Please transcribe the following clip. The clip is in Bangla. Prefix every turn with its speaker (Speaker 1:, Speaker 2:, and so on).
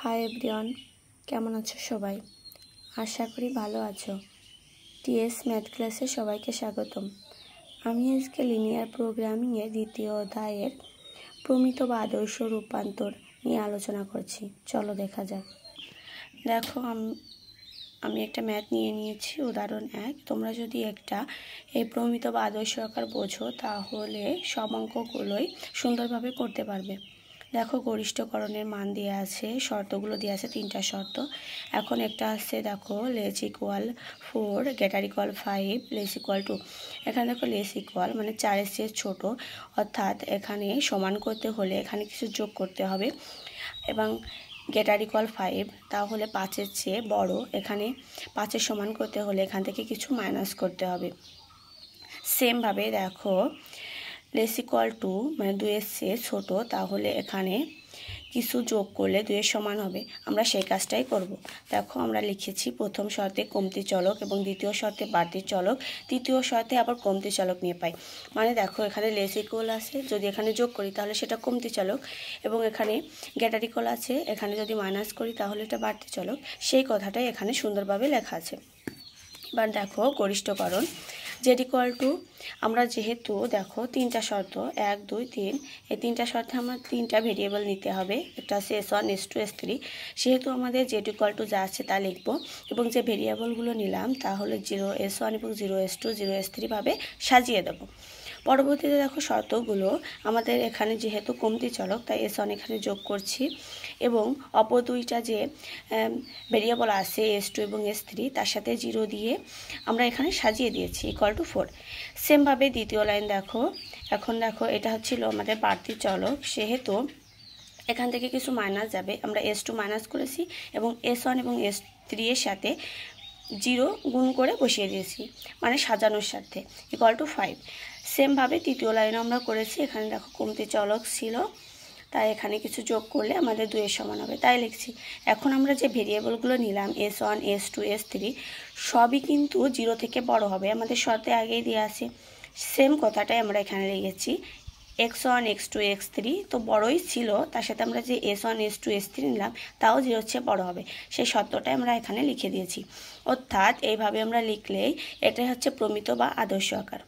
Speaker 1: হাই এভরিওয়ান, কেমন আছো সবাই? আশা করি ভালো আছো। টিএস ম্যাথ ক্লাসে সবাইকে স্বাগতম। আমি আজকে লিনিয়ার প্রোগ্রামিংয়ের দ্বিতীয় অধ্যায়ের প্রমিত বা আদর্শ রূপান্তর নিয়ে আলোচনা করছি। চলো দেখা যাক। দেখো, আমি একটা ম্যাথ নিয়ে নিয়েছি, উদাহরণ 1। তোমরা যদি এই প্রমিত বা আদর্শ আকার বোঝো তাহলে সব অঙ্কগুলোই সুন্দরভাবে করতে পারবে। দেখো, গরিষ্ঠকরণের মান দেওয়া আছে, শর্তগুলো দেওয়া আছে, 3টা শর্ত। এখন একটা আছে, দেখো less equal 4, greater equal 5, less equal 2। এখানে দেখো লেস ইকুয়াল মানে 4-এর চেয়ে ছোটো, অর্থাৎ এখানে সমান করতে হলে এখানে কিছু যোগ করতে হবে। এবং গ্রেটার ইকুয়াল 5 তাহলে 5-এর চেয়ে বড়, এখানে 5-এর সমান করতে হলে এখান থেকে কিছু মাইনাস করতে হবে। সেমভাবে দেখো লেস ইকুয়াল 2 মানে 2-এর চেয়ে ছোটো, তাহলে এখানে কিছু যোগ করলে 2-এর সমান হবে। আমরা সেই কাজটাই করব। দেখো, আমরা লিখেছি প্রথম শর্তে কমতি চলক এবং দ্বিতীয় শর্তে বাড়তি চলক, তৃতীয় শর্তে আবার কমতি চলক নিয়ে পাই। মানে দেখো, এখানে লেস ইকুয়াল আছে, যদি এখানে যোগ করি তাহলে সেটা কমতি চলক, এবং এখানে গ্রেটার ইকুয়াল আছে, এখানে যদি মাইনাস করি তাহলে এটা বাড়তি চলক। সেই কথাটাই এখানে সুন্দরভাবে লেখা আছে। এবার দেখো গরিষ্ঠকরণ, জেড ইকুয়াল টু, আমরা যেহেতু দেখো 3টা শর্ত 1, 2, 3, এই 3টা শর্তে আমার 3টা ভেরিয়েবল নিতে হবে। একটা আছে S1, S2, S3। সেহেতু আমাদের জেড ইকুয়াল টু যা আছে তা লিখব, এবং যে ভেরিয়েবলগুলো নিলাম তাহলে 0S1 এবং 0S2, 0S3 ভাবে সাজিয়ে দেব। পরবর্তীতে দেখো শর্তগুলো আমাদের এখানে যেহেতু কমতি চলক তাই S1 এখানে যোগ করছি, এবং অপর দুইটা যে ভেরিয়েবল আছে S2 এবং S3 তার সাথে 0 দিয়ে আমরা এখানে সাজিয়ে দিয়েছি ইকুয়াল টু 4। সেমভাবে দ্বিতীয় লাইন দেখো, এখন দেখো এটা হচ্ছিল আমাদের বাড়তি চলক, সেহেতু এখান থেকে কিছু মাইনাস যাবে, আমরা S2 মাইনাস করেছি এবং S1 এবং S3 এর সাথে 0 গুণ করে বসিয়ে দিয়েছি, মানে সাজানোর সাথে ইকুয়াল টু 5। সেমভাবে তৃতীয় লাইনে আমরা করেছি, এখানে দেখো কমতি চলক ছিল তাই এখানে কিছু যোগ করলে আমাদের 2-এর সমান হবে, তাই লিখছি। এখন আমরা যে ভেরিয়েবলগুলো নিলাম S1, S2, S3 সবই কিন্তু 0 থেকে বড় হবে, আমাদের শর্তে আগেই দেওয়া আছে। সেম কথাটাই আমরা এখানে লিখেছি, x1, x2, x3 তো বড়ই ছিল, তার সাথে আমরা যে S1, S2, S3 নিলাম তাও 0-এর চেয়ে বড় হবে, সেই শর্তটাই আমরা এখানে লিখে দিয়েছি। অর্থাৎ এইভাবে আমরা লিখলেই এটাই হচ্ছে প্রমিত বা আদর্শ আকার।